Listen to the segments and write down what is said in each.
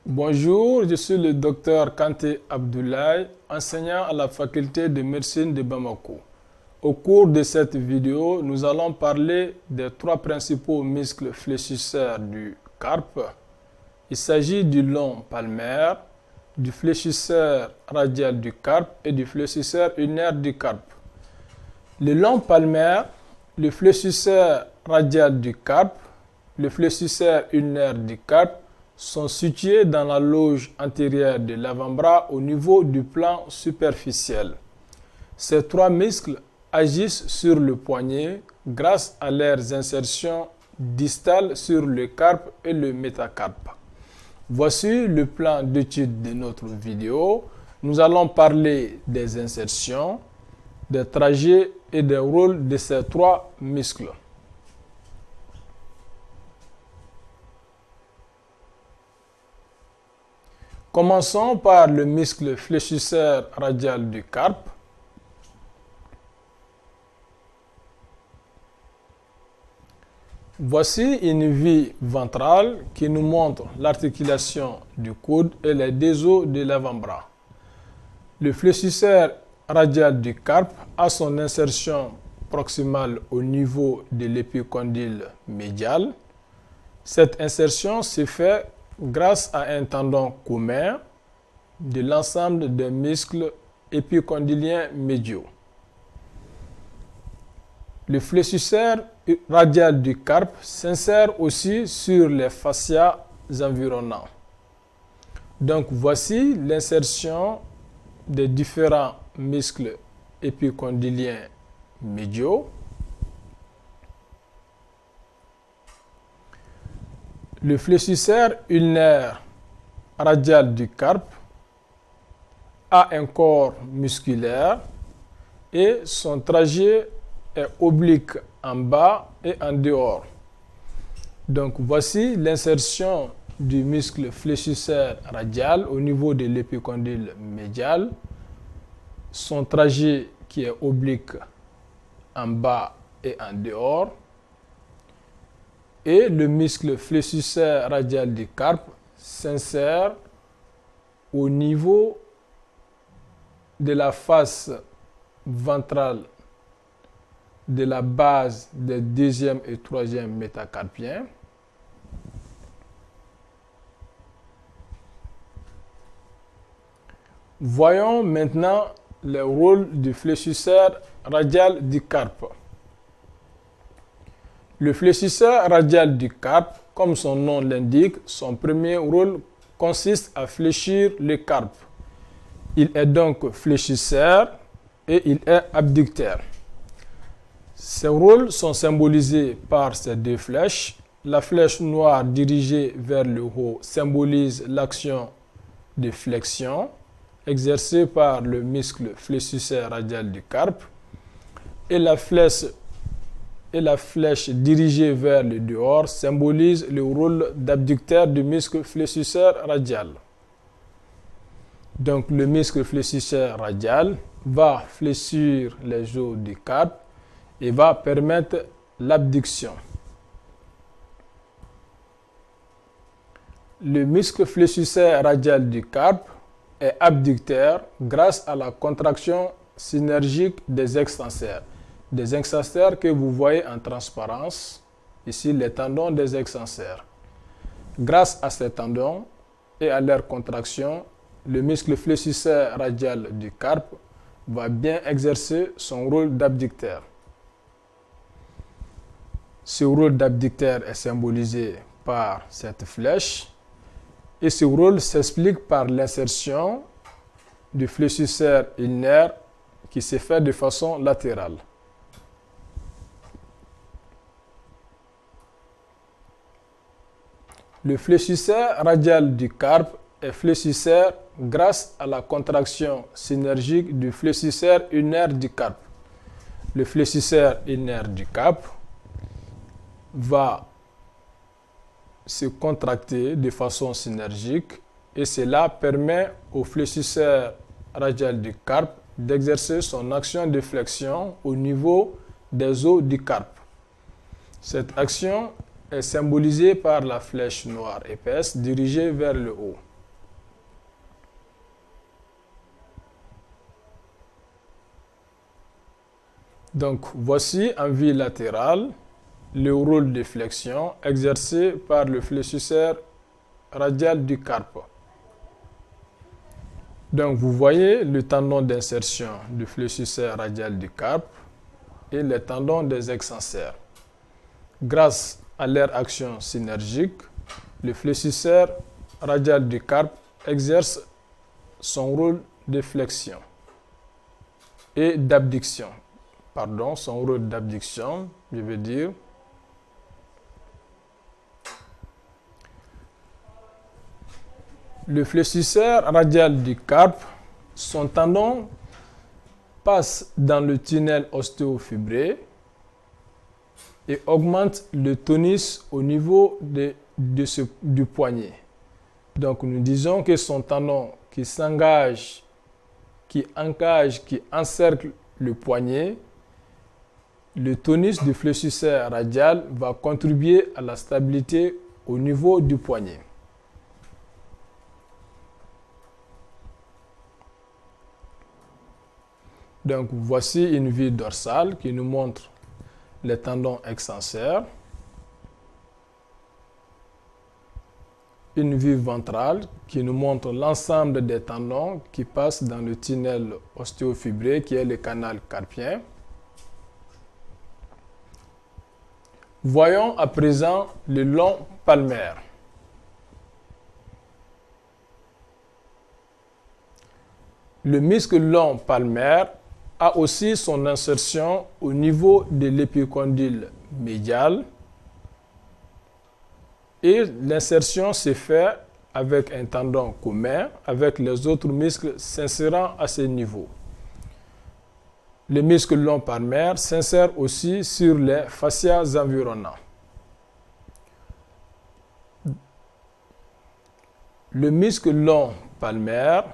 Bonjour, je suis le docteur Kanté Abdoulaye, enseignant à la faculté de médecine de Bamako. Au cours de cette vidéo, nous allons parler des trois principaux muscles fléchisseurs du carpe. Il s'agit du long palmaire, du fléchisseur radial du carpe et du fléchisseur ulnaire du carpe. Le long palmaire, le fléchisseur radial du carpe, le fléchisseur ulnaire du carpe sont situés dans la loge antérieure de l'avant-bras au niveau du plan superficiel. Ces trois muscles agissent sur le poignet grâce à leurs insertions distales sur le carpe et le métacarpe. Voici le plan d'étude de notre vidéo. Nous allons parler des insertions, des trajets et des rôles de ces trois muscles. Commençons par le muscle fléchisseur radial du carpe. Voici une vue ventrale qui nous montre l'articulation du coude et les deux os de l'avant-bras. Le fléchisseur radial du carpe a son insertion proximale au niveau de l'épicondyle médial. Cette insertion se fait grâce à un tendon commun de l'ensemble des muscles épicondyliens médiaux. Le fléchisseur radial du carpe s'insère aussi sur les fascias environnants. Donc voici l'insertion des différents muscles épicondyliens médiaux. Le fléchisseur ulnaire radial du carpe a un corps musculaire et son trajet est oblique en bas et en dehors. Donc voici l'insertion du muscle fléchisseur radial au niveau de l'épicondyle médial. Son trajet qui est oblique en bas et en dehors. Et le muscle fléchisseur radial du carpe s'insère au niveau de la face ventrale de la base des deuxième et troisième métacarpiens. Voyons maintenant le rôle du fléchisseur radial du carpe. Le fléchisseur radial du carpe, comme son nom l'indique, son premier rôle consiste à fléchir le carpe. Il est donc fléchisseur et il est abducteur. Ces rôles sont symbolisés par ces deux flèches. La flèche noire dirigée vers le haut symbolise l'action de flexion exercée par le muscle fléchisseur radial du carpe et la flèche dirigée vers le dehors symbolise le rôle d'abducteur du muscle fléchisseur radial. Donc le muscle fléchisseur radial va fléchir les os du carpe et va permettre l'abduction. Le muscle fléchisseur radial du carpe est abducteur grâce à la contraction synergique des extenseurs. Des extenseurs que vous voyez en transparence, ici les tendons des extenseurs. Grâce à ces tendons et à leur contraction, le muscle fléchisseur radial du carpe va bien exercer son rôle d'abducteur. Ce rôle d'abducteur est symbolisé par cette flèche et ce rôle s'explique par l'insertion du fléchisseur ulnaire qui se fait de façon latérale. Le fléchisseur radial du carpe est fléchisseur grâce à la contraction synergique du fléchisseur ulnaire du carpe. Le fléchisseur ulnaire du carpe va se contracter de façon synergique et cela permet au fléchisseur radial du carpe d'exercer son action de flexion au niveau des os du carpe. Cette action est symbolisée par la flèche noire épaisse dirigée vers le haut. Donc, voici en vue latérale le rôle de flexion exercé par le fléchisseur radial du carpe. Donc, vous voyez le tendon d'insertion du fléchisseur radial du carpe et les tendons des extenseurs. Grâce à leur action synergique, le fléchisseur radial du carpe exerce son rôle de flexion et d'abduction. Pardon, son rôle d'abduction, je veux dire. Le fléchisseur radial du carpe, son tendon passe dans le tunnel ostéofibré et augmente le tonus au niveau du poignet. Donc nous disons que son tendon qui s'engage, qui encercle le poignet, le tonus du fléchisseur radial va contribuer à la stabilité au niveau du poignet. Donc voici une vue dorsale qui nous montre les tendons extenseurs. Une vue ventrale qui nous montre l'ensemble des tendons qui passent dans le tunnel ostéofibré qui est le canal carpien. Voyons à présent le long palmaire. Le muscle long palmaire a aussi son insertion au niveau de l'épicondyle médial et l'insertion se fait avec un tendon commun avec les autres muscles s'insérant à ce niveau. Le muscle long palmaire s'insère aussi sur les fascias environnants. Le muscle long palmaire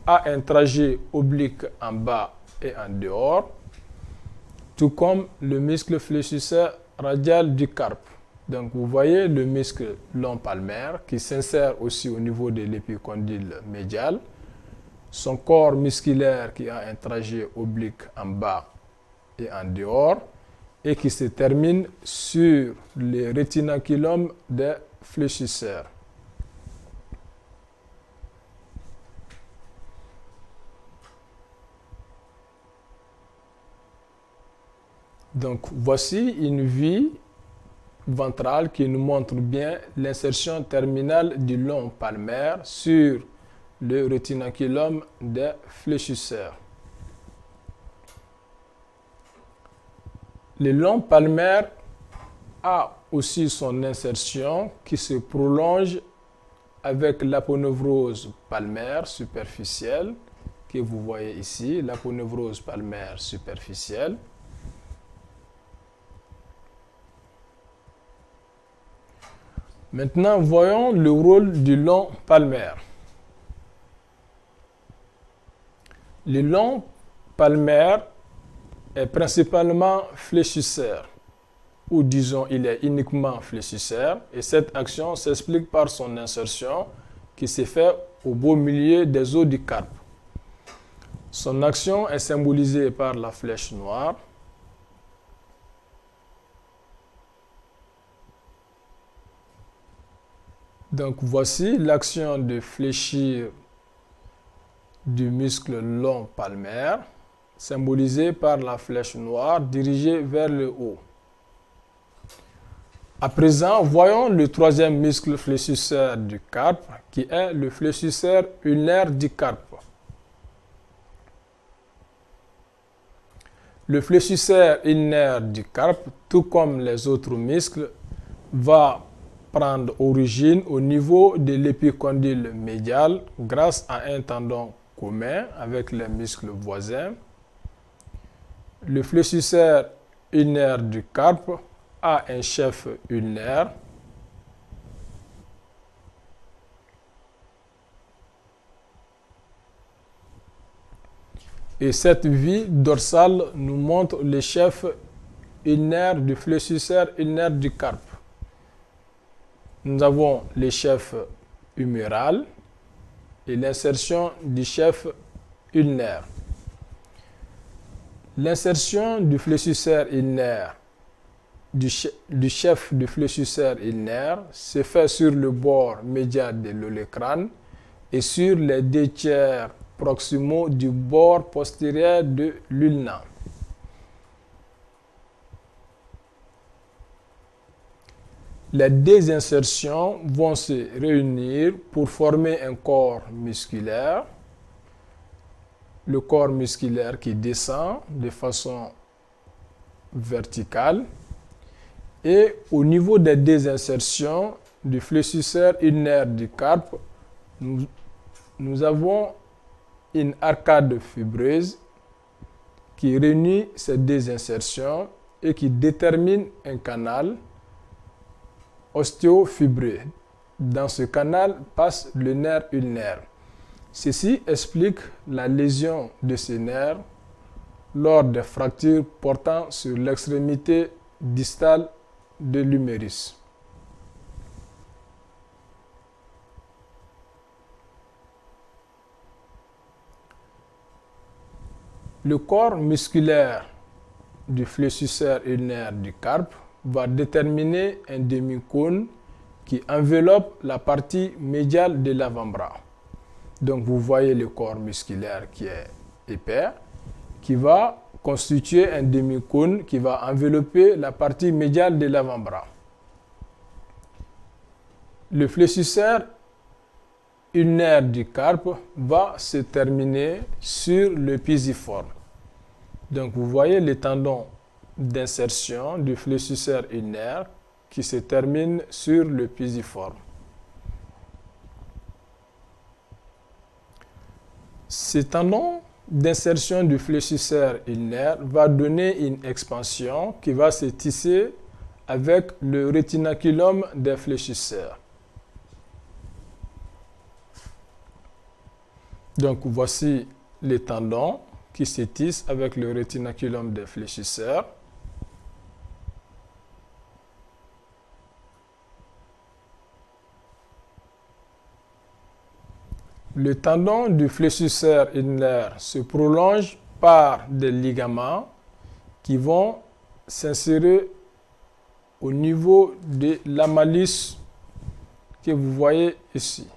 a un trajet oblique en bas et en dehors, tout comme le muscle fléchisseur radial du carpe. Donc vous voyez le muscle long palmaire qui s'insère aussi au niveau de l'épicondyle médial, son corps musculaire qui a un trajet oblique en bas et en dehors et qui se termine sur le rétinaculum des fléchisseurs. Donc voici une vue ventrale qui nous montre bien l'insertion terminale du long palmaire sur le rétinaculum des fléchisseurs. Le long palmaire a aussi son insertion qui se prolonge avec l'aponevrose palmaire superficielle que vous voyez ici, l'aponevrose palmaire superficielle. Maintenant, voyons le rôle du long palmaire. Le long palmaire est principalement fléchisseur, ou disons il est uniquement fléchisseur, et cette action s'explique par son insertion qui se fait au beau milieu des os du carpe. Son action est symbolisée par la flèche noire. Donc voici l'action de fléchir du muscle long palmaire, symbolisé par la flèche noire dirigée vers le haut. À présent, voyons le troisième muscle fléchisseur du carpe, qui est le fléchisseur ulnaire du carpe. Le fléchisseur ulnaire du carpe, tout comme les autres muscles, va prendre origine au niveau de l'épicondyle médial grâce à un tendon commun avec les muscles voisins. Le fléchisseur ulnaire du carpe a un chef ulnaire. Et cette vue dorsale nous montre le chef ulnaire du fléchisseur ulnaire du carpe. Nous avons le chef huméral et l'insertion du chef ulnaire. L'insertion du fléchisseur ulnaire du chef du fléchisseur ulnaire se fait sur le bord médial de l'olecrâne et sur les 2/3 proximaux du bord postérieur de l'ulna. Les deux insertions vont se réunir pour former un corps musculaire. Le corps musculaire qui descend de façon verticale. Et au niveau des deux insertions du fléchisseur ulnaire du carpe, nous avons une arcade fibreuse qui réunit ces deux insertions et qui détermine un canal ostéofibreux. Dans ce canal passe le nerf ulnaire. Ceci explique la lésion de ce nerf lors des fractures portant sur l'extrémité distale de l'humérus. Le corps musculaire du fléchisseur ulnaire du carpe va déterminer un demi-cône qui enveloppe la partie médiale de l'avant-bras. Donc vous voyez le corps musculaire qui est épais, qui va constituer un demi-cône qui va envelopper la partie médiale de l'avant-bras. Le fléchisseur ulnaire du carpe va se terminer sur le pisiforme. Donc vous voyez les tendons d'insertion du fléchisseur ulnaire qui se termine sur le pisiforme. Ce tendon d'insertion du fléchisseur ulnaire va donner une expansion qui va se tisser avec le rétinaculum des fléchisseurs. Donc voici les tendons qui se tissent avec le rétinaculum des fléchisseurs. Le tendon du fléchisseur ulnaire se prolonge par des ligaments qui vont s'insérer au niveau de l'amalus que vous voyez ici.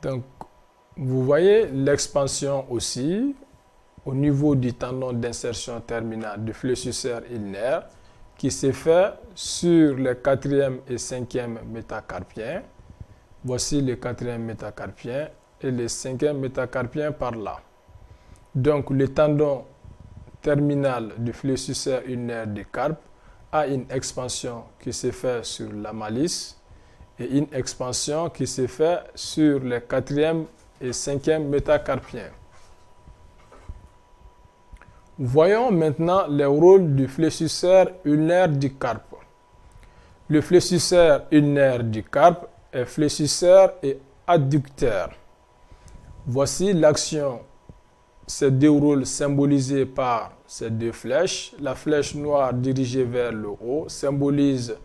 Donc, vous voyez l'expansion aussi au niveau du tendon d'insertion terminale du fléchisseur ulnaire qui se fait sur le 4e et 5e métacarpien. Voici le 4e métacarpien et le 5e métacarpien par là. Donc, le tendon terminal du fléchisseur ulnaire du carpe a une expansion qui se fait sur la malice et une expansion qui se fait sur le 4e et 5e métacarpien. Voyons maintenant les rôles du fléchisseur ulnaire du carpe. Le fléchisseur ulnaire du carpe est fléchisseur et adducteur. Voici l'action se déroule symbolisée par ces deux flèches. La flèche noire dirigée vers le haut symbolise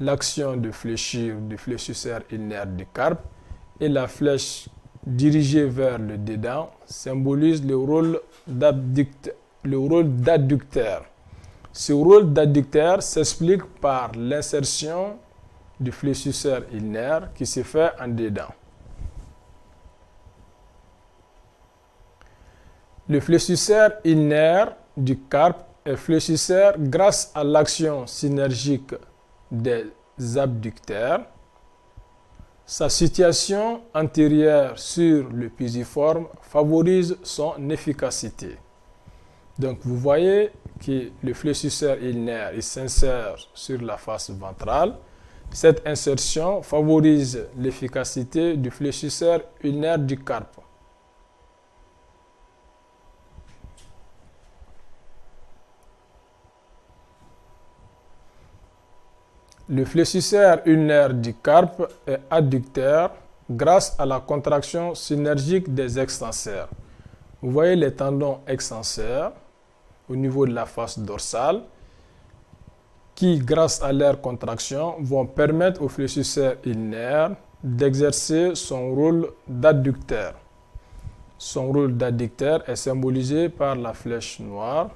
l'action de fléchir du fléchisseur ulnaire du carpe et la flèche dirigée vers le dedans symbolise le rôle d'adducteur. Ce rôle d'adducteur s'explique par l'insertion du fléchisseur ulnaire qui se fait en dedans. Le fléchisseur ulnaire du carpe est fléchisseur grâce à l'action synergique des abducteurs. Sa situation antérieure sur le pisiforme favorise son efficacité. Donc vous voyez que le fléchisseur ulnaire s'insère sur la face ventrale. Cette insertion favorise l'efficacité du fléchisseur ulnaire du carpe. Le fléchisseur ulnaire du carpe est adducteur grâce à la contraction synergique des extenseurs. Vous voyez les tendons extenseurs au niveau de la face dorsale qui, grâce à leur contraction, vont permettre au fléchisseur ulnaire d'exercer son rôle d'adducteur. Son rôle d'adducteur est symbolisé par la flèche noire.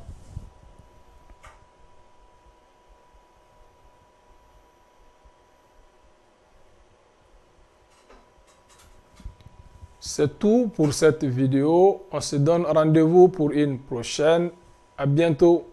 C'est tout pour cette vidéo. On se donne rendez-vous pour une prochaine. À bientôt.